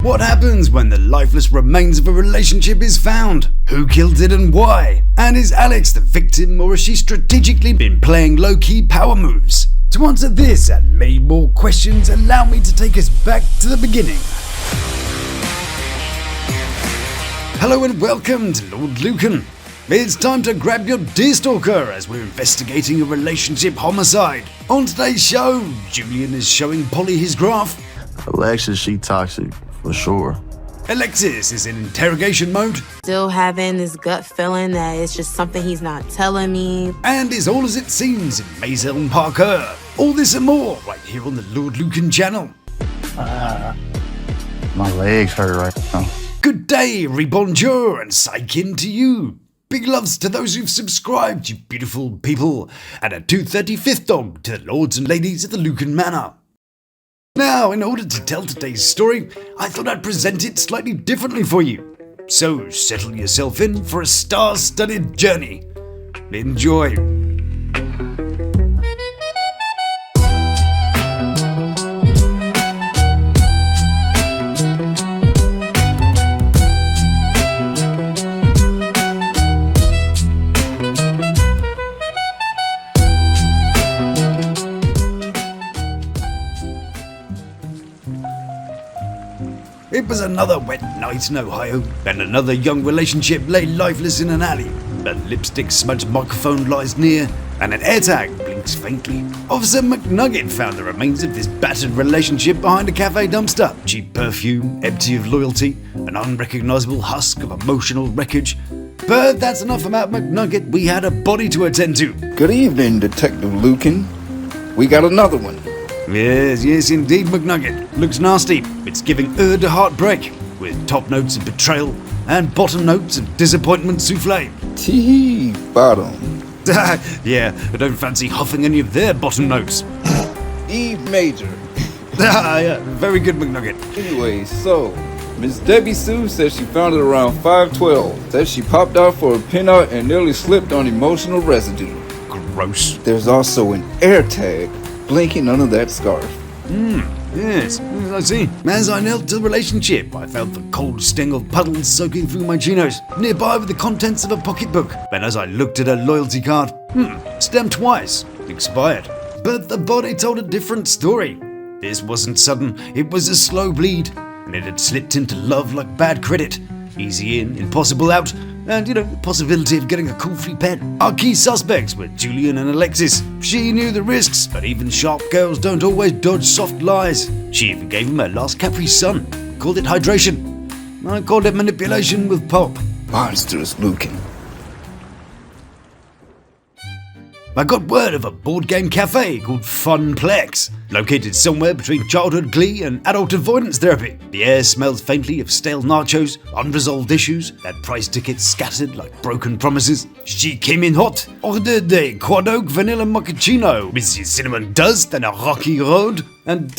What happens when the lifeless remains of a relationship is found? Who killed it and why? And is Alex the victim, or has she strategically been playing low-key power moves? To answer this and many more questions, allow me to take us back to the beginning. Hello and welcome to Lawd Lukan. It's time to grab your deerstalker as we're investigating a relationship homicide. On today's show, Julian is showing Polly his graph. Alexis, she toxic, for sure. Alexis is in interrogation mode. Still having this gut feeling that it's just something he's not telling me. And is all as it seems in Maisel Parker. All this and more right here on the Lawd Lukan channel. My legs hurt right now. Good day, rebonjour, and saikin to you. Big loves to those who've subscribed, you beautiful people, and a 235th dog to the lords and ladies of the Lukan Manor. Now, in order to tell today's story, I thought I'd present it slightly differently for you. So settle yourself in for a star-studded journey. Enjoy. It was another wet night in Ohio, and another young relationship lay lifeless in an alley. A lipstick-smudged microphone lies near, and an AirTag blinks faintly. Officer McNugget found the remains of this battered relationship behind a cafe dumpster. Cheap perfume, empty of loyalty, an unrecognizable husk of emotional wreckage. But that's enough about McNugget. We had a body to attend to. Good evening, Detective Lukan. We got another one. Yes, indeed, McNugget. Looks nasty. It's giving ode to heartbreak, with top notes of betrayal and bottom notes of disappointment souffle. Tee bottom. Yeah, I don't fancy huffing any of their bottom notes. E major. Yeah, very good, McNugget. Anyway, so Miss Debbie Sue says she found it around 5:12. Says she popped out for a pinout and nearly slipped on emotional residue. Gross. There's also an AirTag blinking under that scarf. Yes, I see. As I knelt to the relationship, I felt the cold sting of puddles soaking through my chinos, nearby with the contents of a pocketbook. And as I looked at her loyalty card, stamped twice, expired. But the body told a different story. This wasn't sudden, it was a slow bleed, and it had slipped into love like bad credit. Easy in, impossible out, and, the possibility of getting a cool free pen. Our key suspects were Julian and Alexis. She knew the risks, but even sharp girls don't always dodge soft lies. She even gave him her last Capri Sun. Called it hydration. I called it manipulation with pulp. Monsters, Lukan. I got word of a board game cafe called Funplex, located somewhere between childhood glee and adult avoidance therapy. The air smelled faintly of stale nachos, unresolved issues, and price tickets scattered like broken promises. She came in hot, ordered a quad oak vanilla mochaccino with cinnamon dust and a rocky road. And,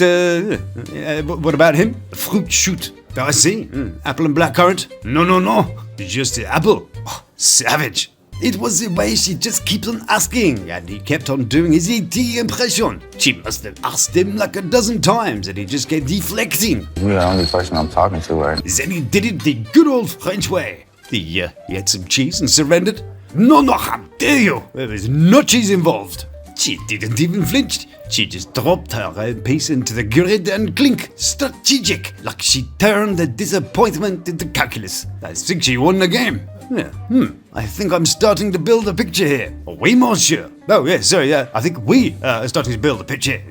what about him? A fruit shoot. I see. Apple and blackcurrant? No. Just the apple. Oh, savage. It was the way she just keeps on asking, and he kept on doing his ET impression. She must have asked him like a dozen times, and he just kept deflecting. You're the only person I'm talking to right now. Then he did it the good old French way. He had some cheese and surrendered. No, how dare you? There was no cheese involved. She didn't even flinch. She just dropped her piece into the grid and clink, strategic, like she turned the disappointment into calculus. I think she won the game. Yeah, I think I'm starting to build a picture here. Oui, monsieur. Oh, yeah, sorry, I think we are starting to build a picture.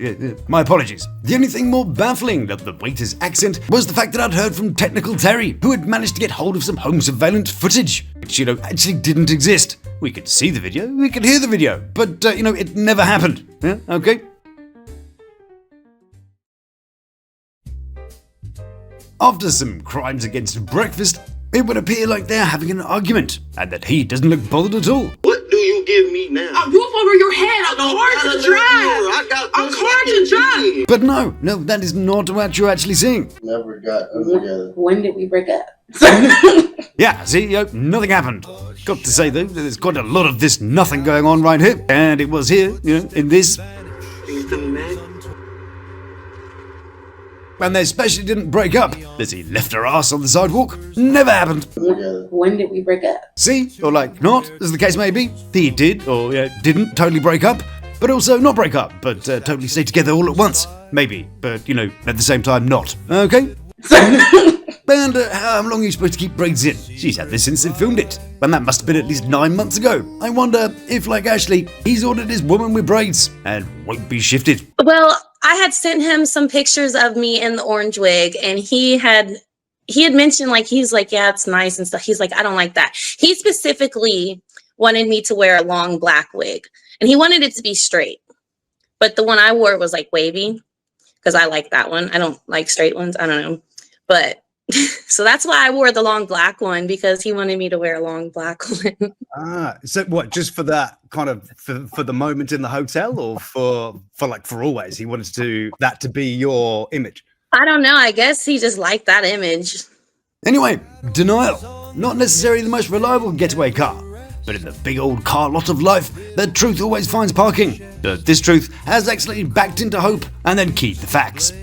My apologies. The only thing more baffling than the waiter's accent was the fact that I'd heard from Technical Terry, who had managed to get hold of some home surveillance footage, which, actually didn't exist. We could see the video, we could hear the video, but, it never happened. Yeah, okay? After some crimes against breakfast, it would appear like they're having an argument, and that he doesn't look bothered at all. What do you give me now? A roof over your head, a car to drive, a car to drive. But no, that is not what you're actually seeing. Never got us together. When did we break up? Yeah, see, nothing happened. Got to say though, there's quite a lot of this nothing going on right here, and it was here, in this. He's the man. And they especially didn't break up, as he left her ass on the sidewalk. Never happened. When did we break up? See, or like not, as the case may be. He did, or didn't totally break up, but also not break up, but totally stay together all at once. Maybe, but, at the same time not. Okay? And how long are you supposed to keep braids in? She's had this since they filmed it, and that must have been at least 9 months ago. I wonder if, like Ashley, he's ordered his woman with braids and won't be shifted. Well, I had sent him some pictures of me in the orange wig, and he had mentioned, he's like, yeah, it's nice and stuff. He's like, I don't like that. He specifically wanted me to wear a long black wig, and he wanted it to be straight. But the one I wore was wavy, because I like that one. I don't like straight ones. I don't know. But so that's why I wore the long black one, because he wanted me to wear a long black one. So what, just for that kind of for the moment in the hotel, or for always? He wanted that to be your image? I don't know. I guess he just liked that image. Anyway, denial. Not necessarily the most reliable getaway car, but in the big old car lot of life, the truth always finds parking. This truth has accidentally backed into hope and then keyed the facts.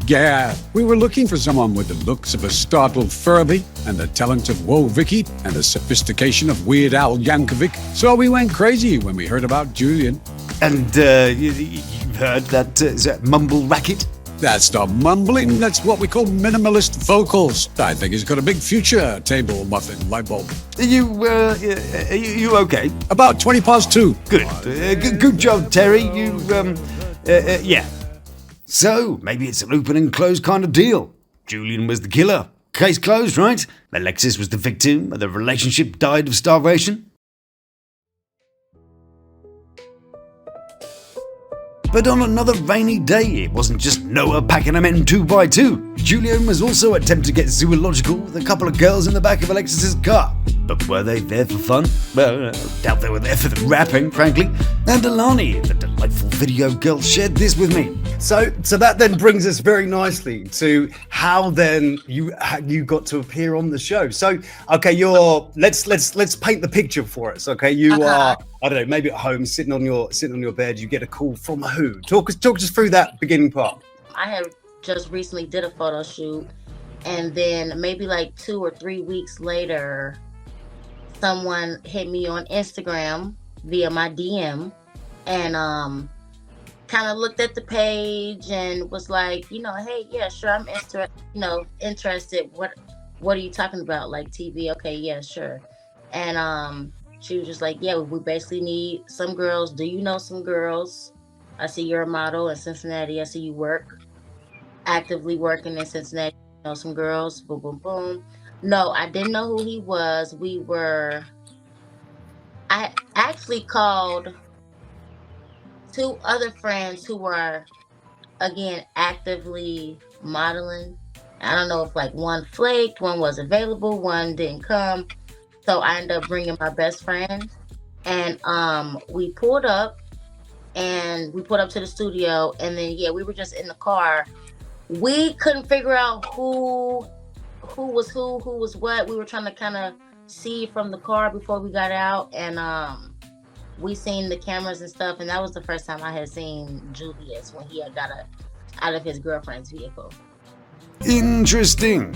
Yeah, we were looking for someone with the looks of a startled Furby and the talent of Woe Vicky and the sophistication of Weird Al Yankovic. So we went crazy when we heard about Julian. And you've heard that mumble racket? That's not mumbling, that's what we call minimalist vocals. I think he's got a big future, table muffin light bulb. Are you okay? About 2:20. Good. Good job, Terry. Yeah. So, maybe it's an open and closed kind of deal. Julian was the killer. Case closed, right? Alexis was the victim, and the relationship died of starvation. But on another rainy day, it wasn't just Noah packing them in 2x2. Julian was also attempting to get zoological with a couple of girls in the back of Alexis's car. But were they there for fun? Well, I doubt they were there for the rapping, frankly. And Alani, the delightful video girl, shared this with me. So that then brings us very nicely to how then you got to appear on the show. So, okay, let's paint the picture for us. Okay, you are, I don't know, maybe at home sitting on your bed. You get a call from who? Talk us through that beginning part. I had just recently did a photo shoot, and then maybe 2 or 3 weeks later, someone hit me on Instagram via my DM, and kind of looked at the page and was like, hey, yeah, sure, I'm interested. What are you talking about? Like TV? Okay, yeah, sure. And she was just like, yeah, we basically need some girls. Do you know some girls? I see you're a model in Cincinnati. I see you actively working in Cincinnati. You know some girls. Boom, boom, boom. No, I didn't know who he was. I actually called 2 other friends who were, again, actively modeling. I don't know if one flaked, one was available, one didn't come. So I ended up bringing my best friend, and we pulled up to the studio, and then we were just in the car. We couldn't figure out who was who was what. We were trying to kind of see from the car before we got out, and we seen the cameras and stuff, and that was the first time I had seen Julius when he had got out of his girlfriend's vehicle. Interesting.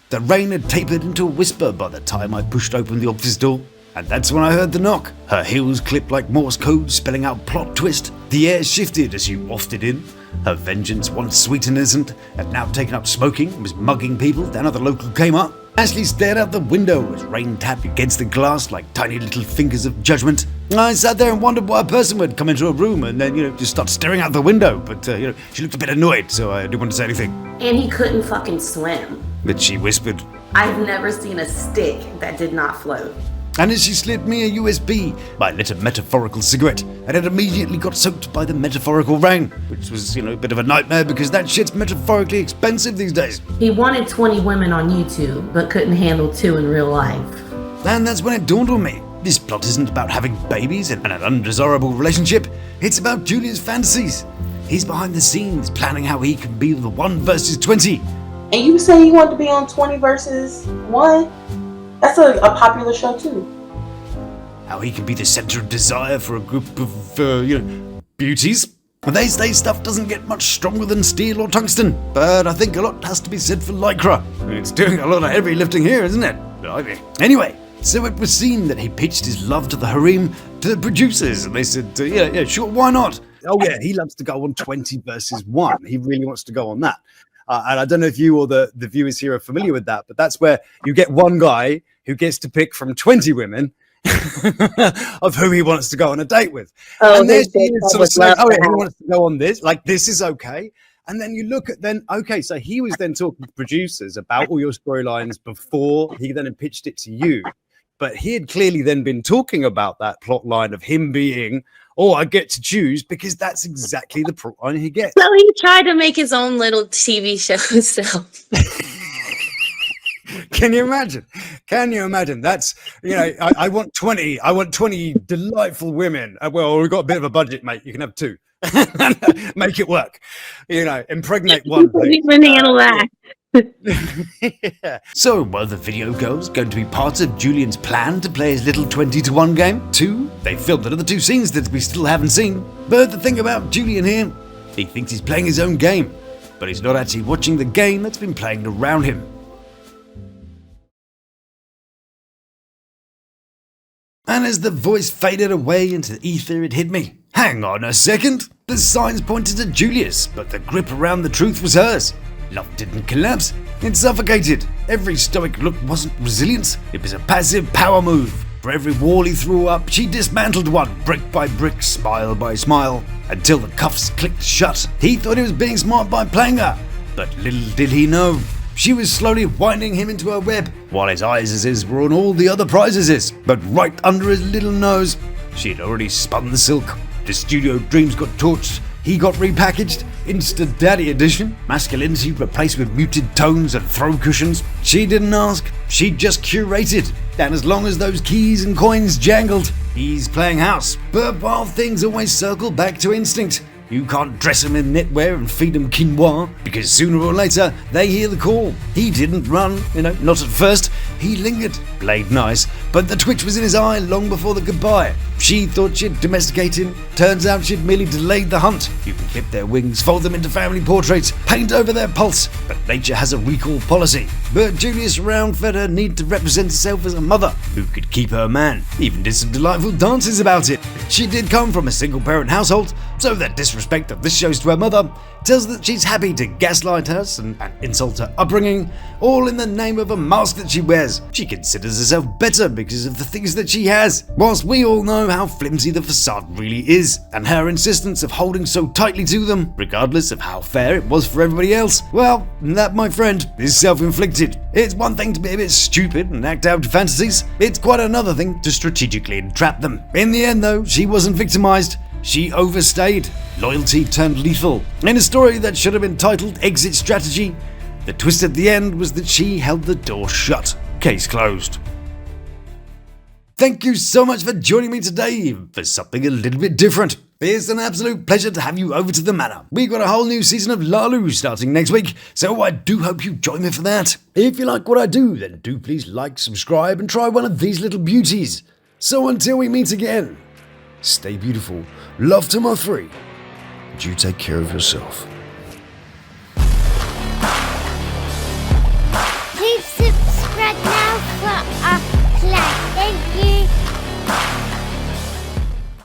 The rain had tapered into a whisper by the time I pushed open the office door, and that's when I heard the knock. Her heels clipped like Morse code, spelling out plot twist. The air shifted as she wafted in. Her vengeance, once sweet and innocent, had now taken up smoking and was mugging people down at the local Kmart. Ashley stared out the window as rain tapped against the glass like tiny little fingers of judgment. I sat there and wondered why a person would come into a room and then, just start staring out the window. But, she looked a bit annoyed, so I didn't want to say anything. And he couldn't fucking swim. But she whispered, I've never seen a stick that did not float. And as she slid me a USB, I lit a metaphorical cigarette, and it immediately got soaked by the metaphorical rain, which was, a bit of a nightmare because that shit's metaphorically expensive these days. He wanted 20 women on YouTube, but couldn't handle 2 in real life. And that's when it dawned on me. This plot isn't about having babies and an undesirable relationship. It's about Julia's fantasies. He's behind the scenes planning how he can be the 1 versus 20. And you say you want to be on 20 versus 1? That's a popular show too. How he can be the center of desire for a group of, beauties. They say stuff doesn't get much stronger than steel or tungsten, but I think a lot has to be said for Lycra. It's doing a lot of heavy lifting here, isn't it? Anyway, so it was seen that he pitched his love to the harem to the producers, and they said, yeah, sure, why not? Oh yeah, he loves to go on 20 versus 1. He really wants to go on that. And I don't know if you or the viewers here are familiar with that, but that's where you get one guy who gets to pick from 20 women of who he wants to go on a date with. Oh, and there's sort of saying, oh, yeah, he that. wants to go on this, like this is okay. And then you look at okay, so he was then talking to producers about all your storylines before he then pitched it to you. But he had clearly then been talking about that plot line of him being, oh, I get to choose, because that's exactly the plot line he gets. So he tried to make his own little TV show himself. Can you imagine? That's, I want 20. I want 20 delightful women. Well, we've got a bit of a budget, mate. You can have 2. Make it work. Impregnate one. He's running out of that. Yeah. So, were the video girls going to be part of Julian's plan to play his little 20-to-1 game? 2, they filmed another 2 scenes that we still haven't seen. But the thing about Julian here, he thinks he's playing his own game, but he's not actually watching the game that's been playing around him. And as the voice faded away into the ether, it hit me. Hang on a second. The signs pointed to Julius, but the grip around the truth was hers. Love didn't collapse, it suffocated. Every stoic look wasn't resilience, it was a passive power move. For every wall he threw up, she dismantled one, brick by brick, smile by smile, until the cuffs clicked shut. He thought he was being smart by playing her, but little did he know. She was slowly winding him into her web, while his eyes were on all the other prizes. But right under his little nose, she had already spun the silk. The studio dreams got torched, he got repackaged, Insta Daddy edition, masculinity replaced with muted tones and throw cushions. She didn't ask, she just curated. And as long as those keys and coins jangled, he's playing house. But while things always circle back to instinct, you can't dress them in knitwear and feed them quinoa, because sooner or later they hear the call. He didn't run, not at first. He lingered, played nice, but the twitch was in his eye long before the goodbye. She thought she'd domesticate him. Turns out she'd merely delayed the hunt. You can clip their wings, fold them into family portraits, paint over their pulse, but nature has a recall policy. But Julius round-fed her need to represent herself as a mother who could keep her man. Even did some delightful dances about it. She did come from a single-parent household, so the disrespect of this shows to her mother tells that she's happy to gaslight us and insult her upbringing, all in the name of a mask that she wears. She considers herself better because of the things that she has, whilst we all know how flimsy the facade really is, and her insistence of holding so tightly to them, regardless of how fair it was for everybody else. Well, that, my friend, is self-inflicted. It's one thing to be a bit stupid and act out fantasies, it's quite another thing to strategically entrap them. In the end though, she wasn't victimized. She overstayed. Loyalty turned lethal. In a story that should have been titled Exit Strategy, the twist at the end was that she held the door shut. Case closed. Thank you so much for joining me today for something a little bit different. It's an absolute pleasure to have you over to the manor. We've got a whole new season of Lalu starting next week, so I do hope you join me for that. If you like what I do, then do please like, subscribe, and try one of these little beauties. So until we meet again, stay beautiful, love to my three, and you take care of yourself. Please subscribe now for our play. Thank you.